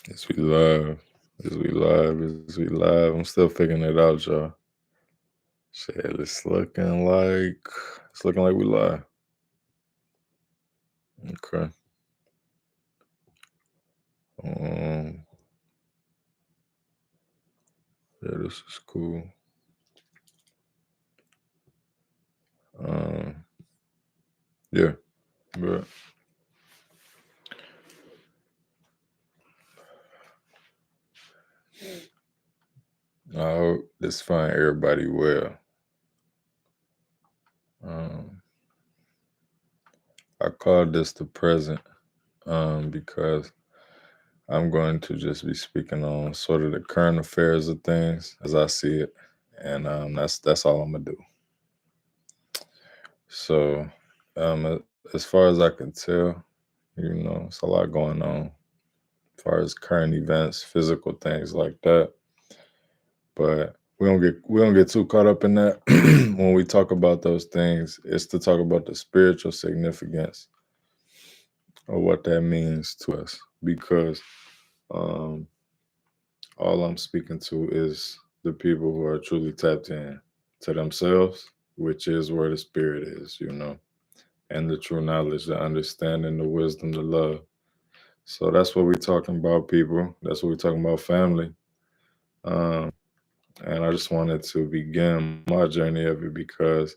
Yes, we live. Yes, we live. Yes, we live. I'm still figuring it out, y'all. Shit, it's looking like we live. Okay. Um, yeah, this is cool. Um, yeah, but I hope this find everybody well. Um, I call this the present, because I'm going to just be speaking on sort of the current affairs of things as I see it, and that's all I'm gonna do. So, as far as I can tell, it's a lot going on as far as current events, physical things like that. But we don't get too caught up in that when we talk about those things. It's to talk about the spiritual significance of what that means to us, because um, all I'm speaking to is the people who are truly tapped in to themselves, which is where the spirit is, and the true knowledge, the understanding, the wisdom, the love. So that's what we're talking about, people. That's what we're talking about, family. Um, and I just wanted to begin my journey of it because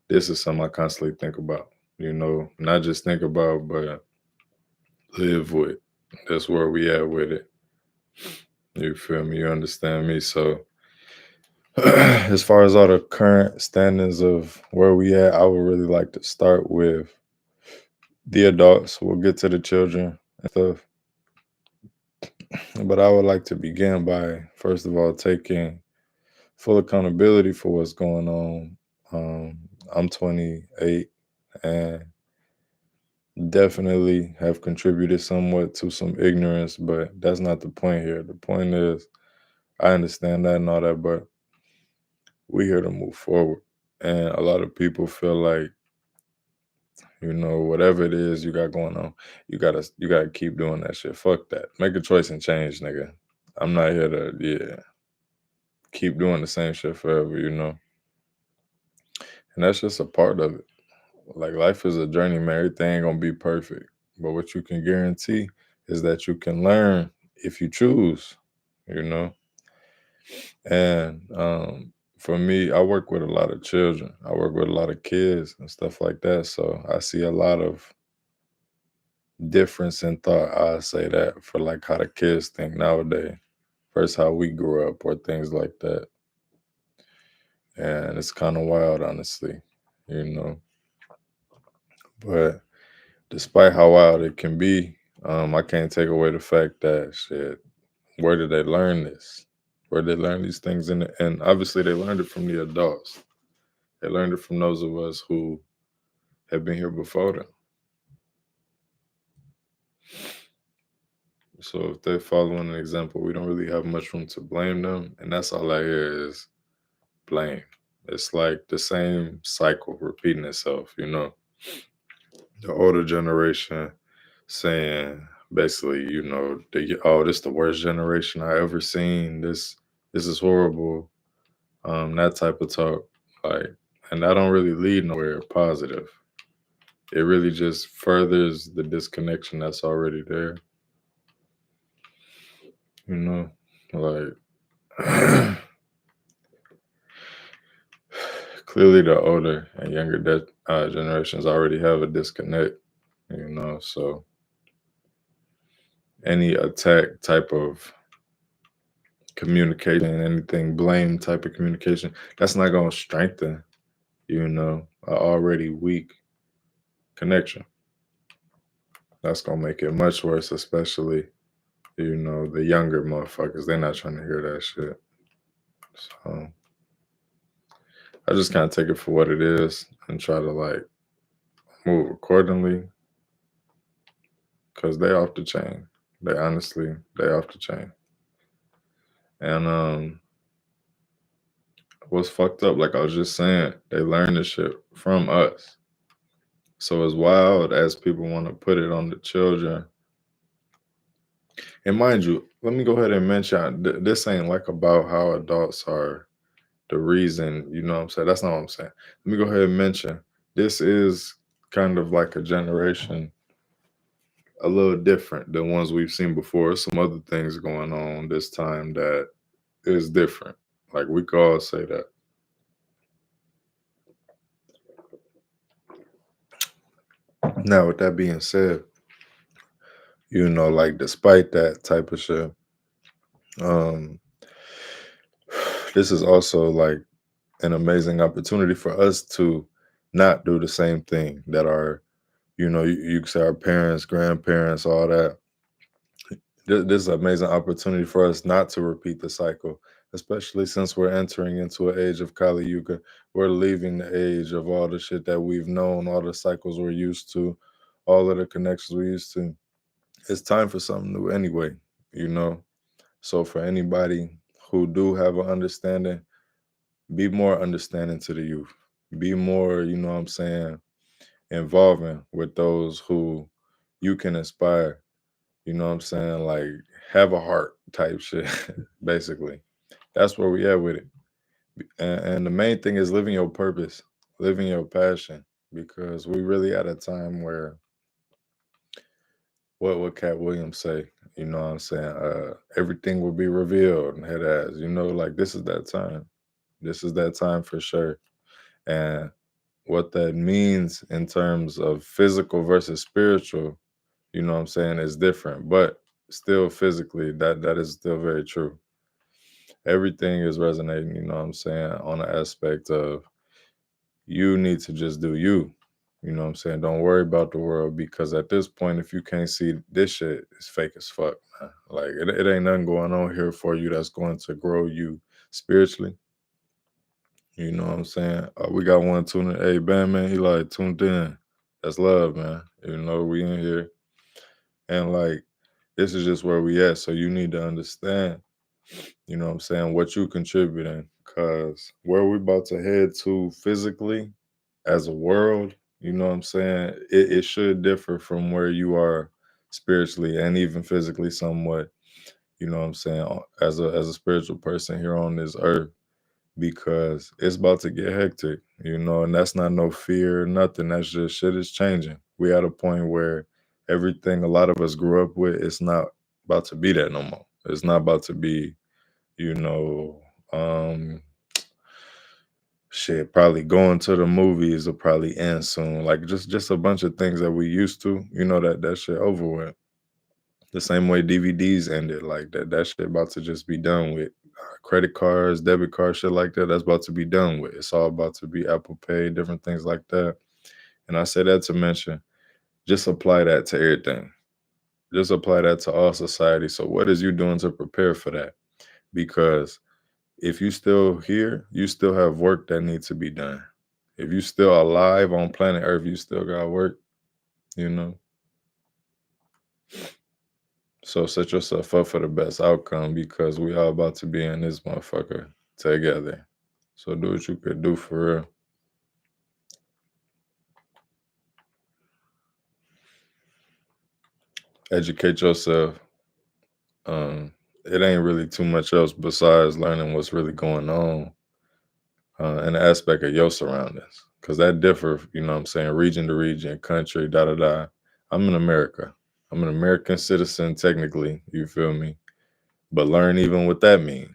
this is something I constantly think about, not just think about, but live with. That's where we at with it. You feel me? You understand me? So, as far as all the current standings of where we at, I would really like to start with the adults. We'll get to the children and stuff. But I would like to begin by, first of all, taking full accountability for what's going on. Um, I'm 28 and definitely have contributed somewhat to some ignorance, but that's not the point here. The point is, I understand that and all that, but we're here to move forward. And a lot of people feel like, whatever it is you got going on, you gotta keep doing that shit. Fuck that. Make a choice and change, nigga. I'm not here to keep doing the same shit forever. And that's just a part of it. Like life is a journey, man. Everything ain't gonna be perfect. But what you can guarantee is that you can learn if you choose, you know? And for me, I work with a lot of children. I work with a lot of kids and stuff like that. So I see a lot of difference in thought. I say that for like how the kids think nowadays versus how we grew up or things like that. And it's kind of wild, honestly, you know. But despite how wild it can be, I can't take away the fact that shit. Where did they learn this? Where did they learn these things? And obviously, they learned it from the adults. They learned it from those of us who have been here before them. So if they're following an example, we don't really have much room to blame them. And that's all I hear is blame. It's like the same cycle repeating itself. The older generation saying basically, oh, this the worst generation I ever seen. This is horrible. That type of talk. Like, and that don't really lead nowhere positive. It really just furthers the disconnection that's already there. You know, like clearly the older and younger generations already have a disconnect. So any attack type of communication, anything blame type of communication, that's not going to strengthen, a already weak connection. That's going to make it much worse, especially, the younger motherfuckers. They're not trying to hear that shit. So I just kind of take it for what it is and try to like move accordingly because they off the chain. They off the chain. And what's fucked up, like I was just saying, they learn this shit from us. So as wild as people want to put it on the children, And mind you, let me go ahead and mention this ain't like about how adults are the reason, you know what I'm saying? That's not what I'm saying. Let me go ahead and mention this is kind of like a generation a little different than ones we've seen before. Some other things going on this time that is different. Like we could all say that. Now, with that being said, like despite that type of shit, um, this is also like an amazing opportunity for us to not do the same thing that our, you could say our parents, grandparents, all that. This is an amazing opportunity for us not to repeat the cycle, especially since we're entering into an age of Kali Yuga. We're leaving the age of all the shit that we've known, all the cycles we're used to, all of the connections we're used to. It's time for something new anyway, you know? So for anybody who do have an understanding, be more understanding to the youth. Be more, what I'm saying, involving with those who you can inspire. You know what I'm saying? Like have a heart type shit, basically. That's where we at with it. And the main thing is living your purpose, living your passion, because we really at a time where what Cat Williams say, you know what I'm saying? Everything will be revealed and head ass, like this is that time. This is that time for sure. And what that means in terms of physical versus spiritual, what I'm saying, is different. But still physically, that is still very true. Everything is resonating, what I'm saying, on the aspect of you need to just do you. You know what I'm saying? Don't worry about the world because at this point, if you can't see this shit, it's fake as fuck, man. Like it ain't nothing going on here for you that's going to grow you spiritually. You know what I'm saying? We got one tuning. Hey, Bam, man, he like tuned in. That's love, man. We in here. And like, this is just where we at. So you need to understand, you know what I'm saying, what you contributing. Cause where we about to head to physically as a world, you know what I'm saying, it should differ from where you are spiritually and even physically somewhat, you know what I'm saying, as a spiritual person here on this earth because it's about to get hectic, and that's not no fear, nothing. That's just shit is changing. We at a point where everything a lot of us grew up with, it's not about to be that no more. It's not about to be, you know, um, shit. Probably going to the movies will probably end soon. Like just a bunch of things that we used to, that shit over with. The same way DVDs ended, like that shit about to just be done with. Credit cards, debit cards, shit like that. That's about to be done with. It's all about to be Apple Pay, different things like that. And I say that to mention, just apply that to everything. Just apply that to all society. So what is you doing to prepare for that? Because if you still here, you still have work that needs to be done. If you still alive on planet Earth, you still got work, you know. So set yourself up for the best outcome because we all about to be in this motherfucker together. So do what you could do for real. Educate yourself. It ain't really too much else besides learning what's really going on in the aspect of your surroundings. Cause that differ, you know what I'm saying, region to region, country, da da da. I'm in America. I'm an American citizen technically, you feel me? But learn even what that means.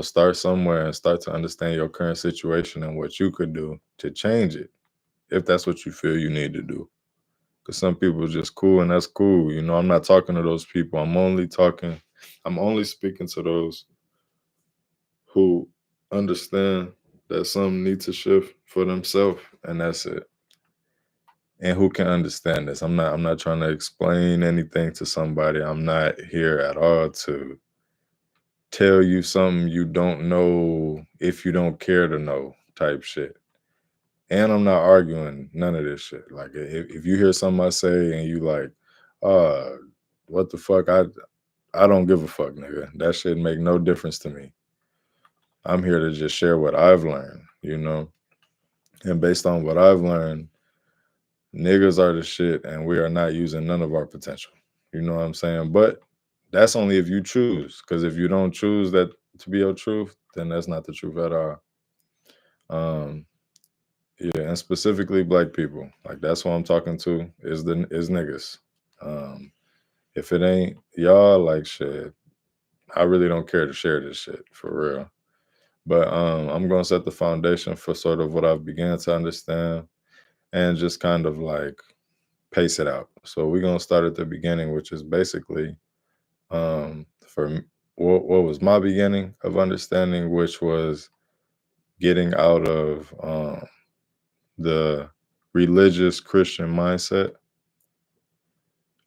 Start somewhere and start to understand your current situation and what you could do to change it, if that's what you feel you need to do. Because some people are just cool and that's cool. I'm not talking to those people. I'm only speaking to those who understand that some need to shift for themselves and that's it. And who can understand this. I'm not trying to explain anything to somebody. I'm not here at all to tell you something you don't know if you don't care to know type shit. And I'm not arguing none of this shit. Like if you hear something I say and you like, uh, what the fuck? I don't give a fuck, nigga. That shit make no difference to me. I'm here to just share what I've learned. And based on what I've learned, niggas are the shit and we are not using none of our potential. You know what I'm saying? But that's only if you choose. Because if you don't choose that to be your truth, then that's not the truth at all. Um, yeah, and specifically black people. Like that's what I'm talking to is niggas. Um, if it ain't y'all, like shit, I really don't care to share this shit for real. But I'm gonna set the foundation for sort of what I've began to understand and just kind of like pace it out. So we're gonna start at the beginning, which is basically for what was my beginning of understanding, which was getting out of the religious Christian mindset.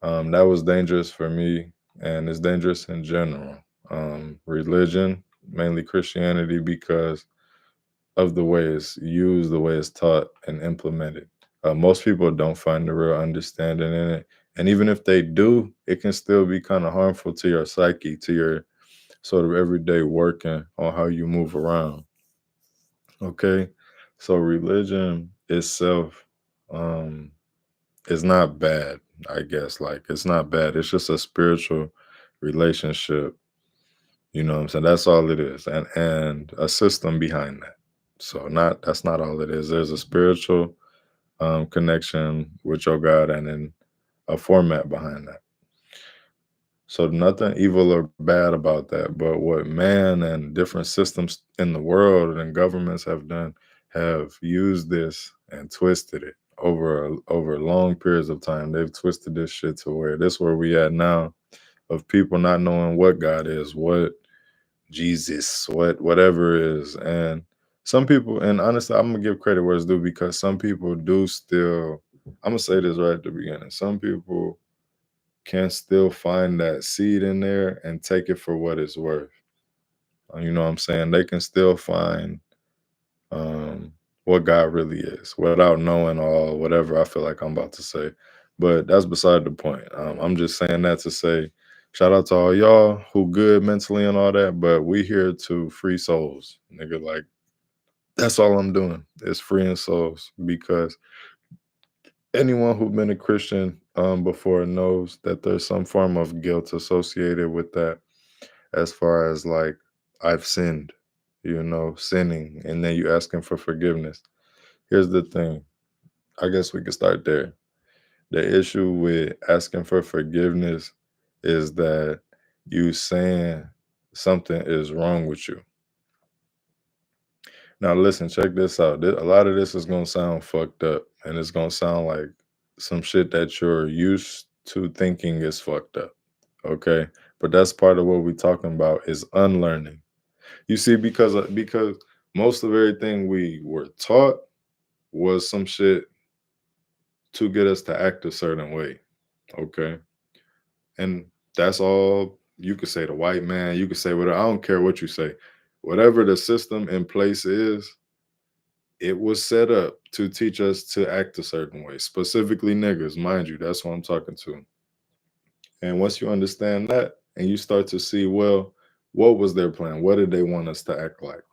That was dangerous for me, and it's dangerous in general. Religion, mainly Christianity, because of the way it's used, the way it's taught and implemented. Most people don't find the real understanding in it. And even if they do, it can still be kind of harmful to your psyche, to your sort of everyday working on how you move around. Okay. So religion itself um, is not bad, I guess. Like, it's not bad. It's just a spiritual relationship. You know what I'm saying? That's all it is. And a system behind that. So not that's not all it is. There's a spiritual connection with your God and then a format behind that. So nothing evil or bad about that. But what man and different systems in the world and governments have done have used this and twisted it over long periods of time. They've twisted this shit to where this where we at now of people not knowing what God is, what Jesus, whatever it is. And some people, and honestly, I'm gonna give credit where it's due because some people do still, I'm gonna say this right at the beginning. Some people can still find that seed in there and take it for what it's worth. You know what I'm saying? They can still find what God really is without knowing all whatever I feel like I'm about to say. But that's beside the point. I'm just saying that to say shout out to all y'all who good mentally and all that, but we here to free souls, nigga. Like that's all I'm doing is freeing souls because anyone who been a Christian before knows that there's some form of guilt associated with that as far as like I've sinned, sinning, and then you asking for forgiveness. Here's the thing. I guess we could start there. The issue with asking for forgiveness is that you saying something is wrong with you. Now, listen, check this out. A lot of this is going to sound fucked up and it's going to sound like some shit that you're used to thinking is fucked up. Okay. But that's part of what we're talking about is unlearning. You see, because most of everything we were taught was some shit to get us to act a certain way. Okay. And that's all you could say. The white man, you could say whatever. I don't care what you say. Whatever the system in place is, it was set up to teach us to act a certain way, specifically niggas, mind you. That's what I'm talking to. And once you understand that and you start to see, well, what was their plan? What did they want us to act like?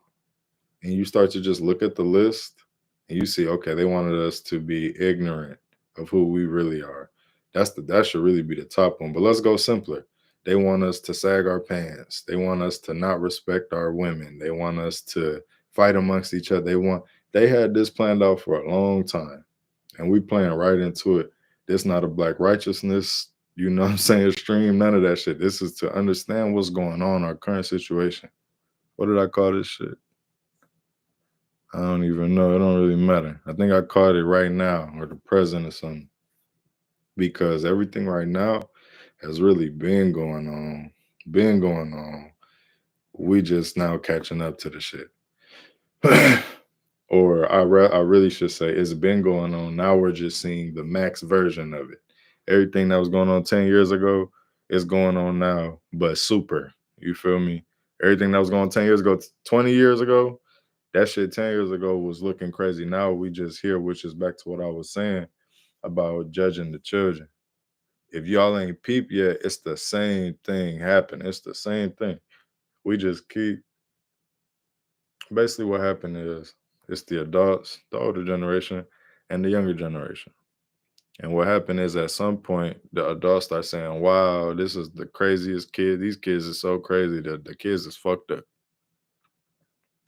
And you start to just look at the list and you see, okay, they wanted us to be ignorant of who we really are. That should really be the top one. But let's go simpler. They want us to sag our pants. They want us to not respect our women. They want us to fight amongst each other. They had this planned out for a long time. And we playing right into it. This not a black righteousness, you know what I'm saying, stream, none of that shit. This is to understand what's going on, our current situation. What did I call this shit? I don't even know. It don't really matter. I think I caught it right now or the present or something because everything right now has really been going on. Been going on. We just now catching up to the shit. Or I really should say it's been going on. Now we're just seeing the max version of it. Everything that was going on 10 years ago is going on now, but super. You feel me? Everything that was going on 10 years ago, 20 years ago, that shit 10 years ago was looking crazy. Now we just here, which is back to what I was saying about judging the children. If y'all ain't peep yet, it's the same thing happening. It's the same thing. We just keep basically what happened is it's the adults, the older generation, and the younger generation. And what happened is at some point the adults start saying, "Wow, this is the craziest kid. These kids are so crazy. The kids is fucked up."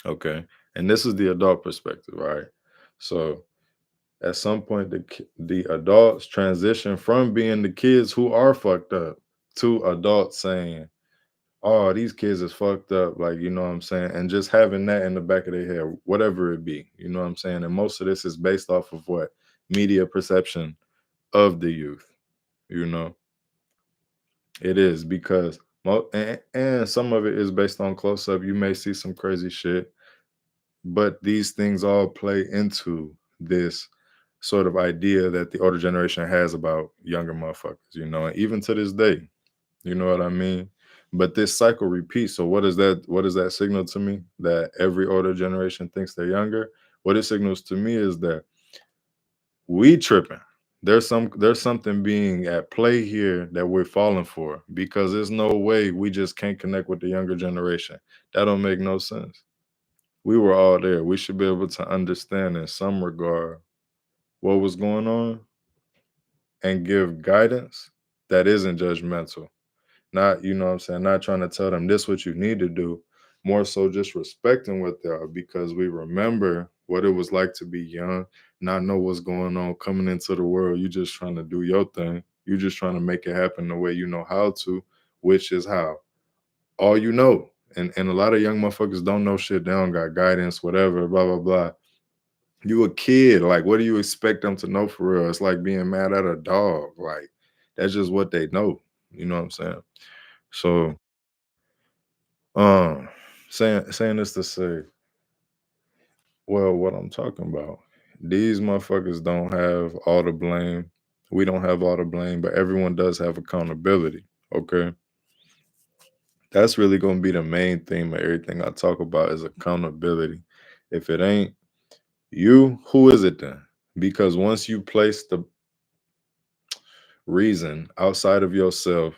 Okay, and this is the adult perspective, right? So at some point, the adults transition from being the kids who are fucked up to adults saying, "Oh, these kids is fucked up," like, you know what I'm saying? And just having that in the back of their head, whatever it be, you know what I'm saying? And most of this is based off of what? Media perception of the youth, you know? It is because and some of it is based on close up. You may see some crazy shit, but these things all play into this sort of idea that the older generation has about younger motherfuckers, you know, and even to this day, you know what I mean? But this cycle repeats. So what does that signal to me? That every older generation thinks they're younger? What it signals to me is that we tripping. There's something being at play here that we're falling for because there's no way we just can't connect with the younger generation. That don't make no sense. We were all there. We should be able to understand in some regard what was going on and give guidance that isn't judgmental. Not, you know what I'm saying, not trying to tell them this what you need to do, more so just respecting what they are because we remember what it was like to be young, not know what's going on coming into the world. You just trying to do your thing. You just trying to make it happen the way you know how to, which is how. All you know. And a lot of young motherfuckers don't know shit. They don't got guidance, whatever, blah, blah, blah. You a kid. Like, what do you expect them to know for real? It's like being mad at a dog. Like, that's just what they know. You know what I'm saying? So Um, saying this to say, well, what I'm talking about, these motherfuckers don't have all the blame. We don't have all the blame, but everyone does have accountability. Okay, that's really gonna be the main theme of everything I talk about is accountability. If it ain't you, who is it then? Because once you place the reason outside of yourself,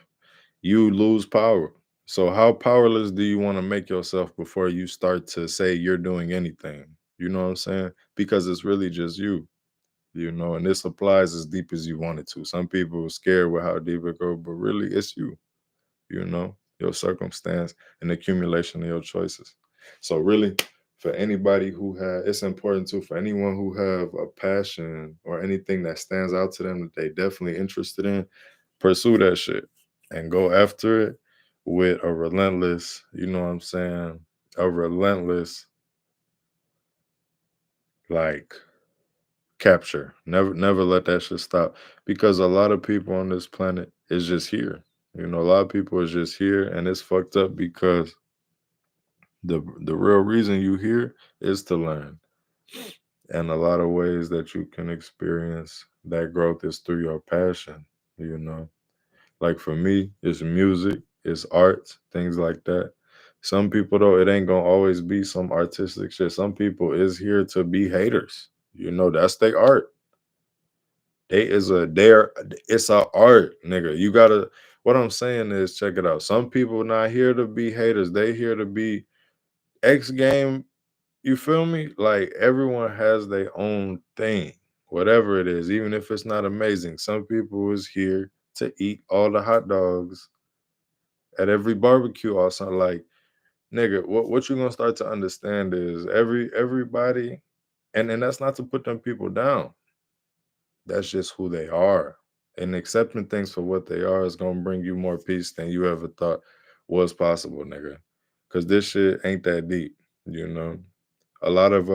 you lose power. So how powerless do you want to make yourself before you start to say you're doing anything? You know what I'm saying? Because it's really just you know, and this applies as deep as you want it to. Some people are scared with how deep it goes, but really it's you know, your circumstance and accumulation of your choices. So really for anybody who it's important too for anyone who have a passion or anything that stands out to them that they definitely interested in, pursue that shit and go after it with a relentless, you know what I'm saying, a relentless like capture. Never let that shit stop because a lot of people on this planet is just here. You know, a lot of people is just here and it's fucked up because the real reason you here is to learn. And a lot of ways that you can experience that growth is through your passion, you know. Like for me, it's music, it's art, things like that. Some people though, it ain't gonna always be some artistic shit. Some people is here to be haters. You know, that's their art. It's a art, nigga. You gotta what I'm saying is check it out. Some people not here to be haters, they here to be X game. You feel me? Like everyone has their own thing, whatever it is, even if it's not amazing. Some people is here to eat all the hot dogs at every barbecue or something. Like, nigga, what you gonna start to understand is everybody, and that's not to put them people down. That's just who they are. And accepting things for what they are is gonna bring you more peace than you ever thought was possible, nigga. Cause this shit ain't that deep, you know. A lot of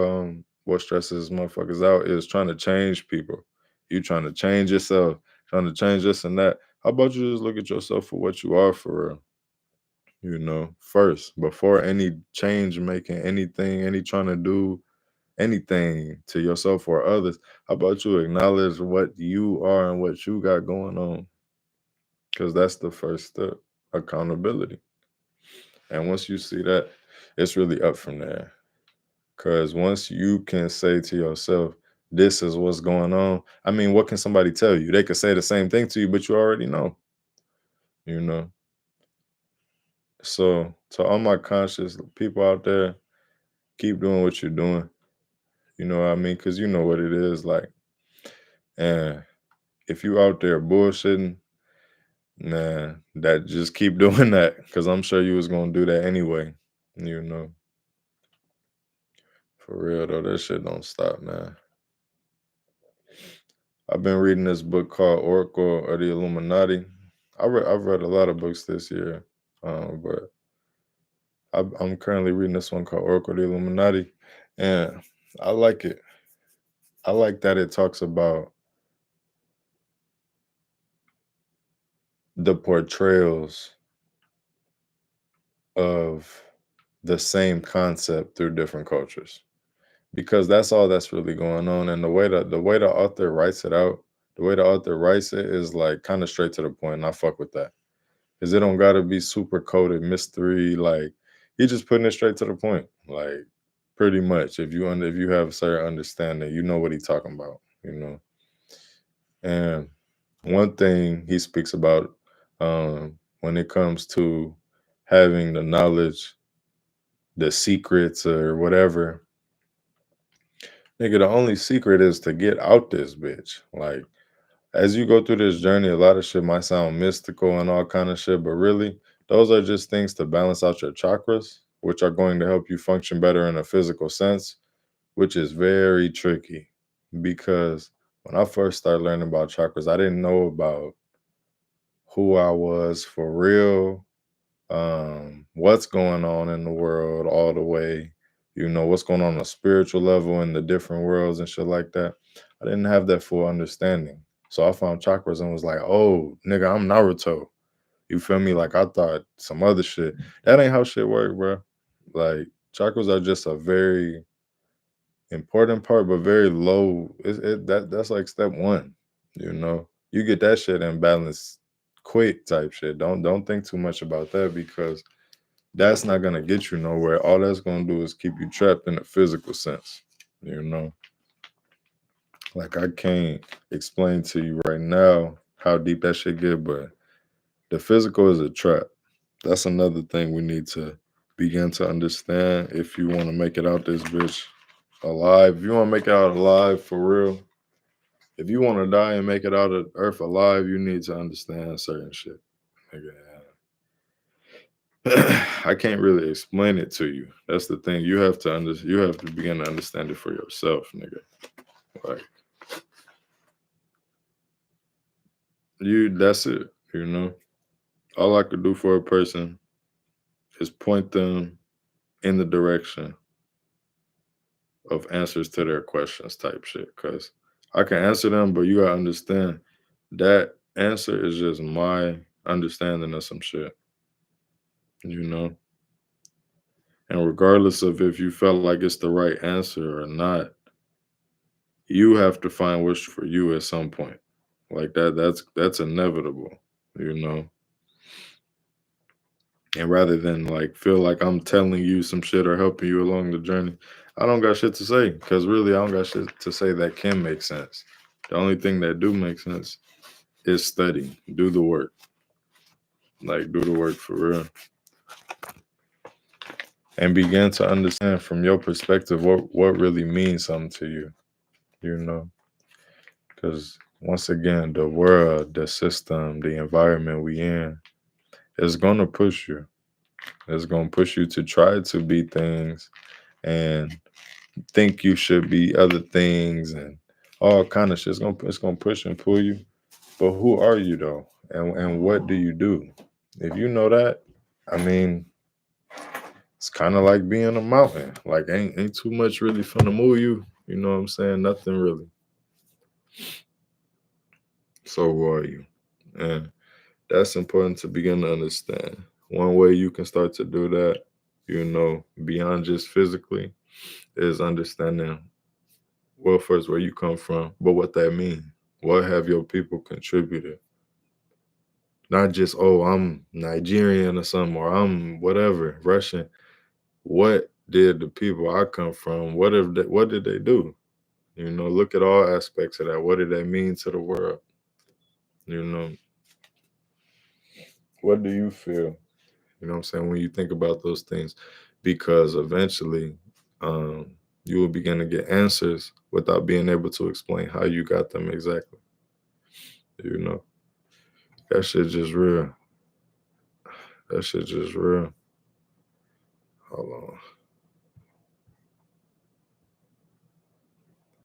what stresses motherfuckers out is trying to change people. You trying to change yourself, trying to change this and that. How about you just look at yourself for what you are for real? You know, first, before any change making anything, any trying to do anything to yourself or others, how about you acknowledge what you are and what you got going on? Because that's the first step, accountability. And once you see that, it's really up from there. Because once you can say to yourself, this is what's going on, I mean, what can somebody tell you? They could say the same thing to you, but you already know, you know? So, to all my conscious people out there, keep doing what you're doing. You know what I mean? Because you know what it is like. And if you out there bullshitting, man, that just keep doing that because I'm sure you was gonna do that anyway. You know, for real though, that shit don't stop, man. I've been reading this book called Oracle of the Illuminati. I've read a lot of books this year, but I'm currently reading this one called Oracle of the Illuminati, and I like it. I like that it talks about the portrayals of the same concept through different cultures because that's all that's really going on. And the way the author writes it out, the way the author writes it is like kind of straight to the point, and I fuck with that because it don't gotta be super coded mystery. Like he just putting it straight to the point, like pretty much. If you have a certain understanding, you know what he's talking about, you know. And one thing he speaks about when it comes to having the knowledge, the secrets or whatever, nigga, the only secret is to get out this bitch. Like as you go through this journey, a lot of shit might sound mystical and all kind of shit, but really, those are just things to balance out your chakras, which are going to help you function better in a physical sense, which is very tricky because when I first started learning about chakras, I didn't know about who I was for real, what's going on in the world all the way, what's going on a spiritual level in the different worlds and shit like that. I didn't have that full understanding. So I found chakras and was like, oh, nigga, I'm Naruto. You feel me? Like I thought some other shit. That ain't how shit work, bro. Like chakras are just a very important part, but very low. That's like step one. You get that shit in balance quick type shit. Don't think too much about that because that's not gonna get you nowhere. All that's gonna do is keep you trapped in a physical sense. You know, like I can't explain to you right now how deep that shit get, but the physical is a trap. That's another thing we need to begin to understand if you want to make it out this bitch alive. If you want to make it out alive for real, if you want to die and make it out of Earth alive, you need to understand certain shit. Nigga, I can't really explain it to you. That's the thing. You have to you have to begin to understand it for yourself, nigga. Like that's it. All I could do for a person is point them in the direction of answers to their questions type shit. Cause I can answer them, but you gotta understand that answer is just my understanding of some shit, you know? And regardless of if you felt like it's the right answer or not, you have to find what's for you at some point. Like that's inevitable, you know. And rather than like feel like I'm telling you some shit or helping you along the journey, I don't got shit to say because really I don't got shit to say that can make sense. The only thing that do make sense is study, do the work, like do the work for real, and begin to understand from your perspective what really means something to you, you know. Because once again, the world, the system, the environment we in is gonna push you. It's gonna push you to try to be things and think you should be other things and all kind of shit. It's gonna push and pull you. But who are you though? And what do you do? If you know that, I mean, it's kind of like being a mountain. Like ain't too much really finna move you. You know what I'm saying? Nothing really. So who are you? And that's important to begin to understand. One way you can start to do that, beyond just physically, is understanding well first where you come from, but what that means. What have your people contributed? Not just, oh, I'm Nigerian or something, or I'm whatever, Russian. What did the people I come from, what did they do? Look at all aspects of that. What did that mean to the world? You know, what do you feel? You know what I'm saying? When you think about those things, because eventually um, you will begin to get answers without being able to explain how you got them exactly. You know, that shit just real. That shit just real. Hold on.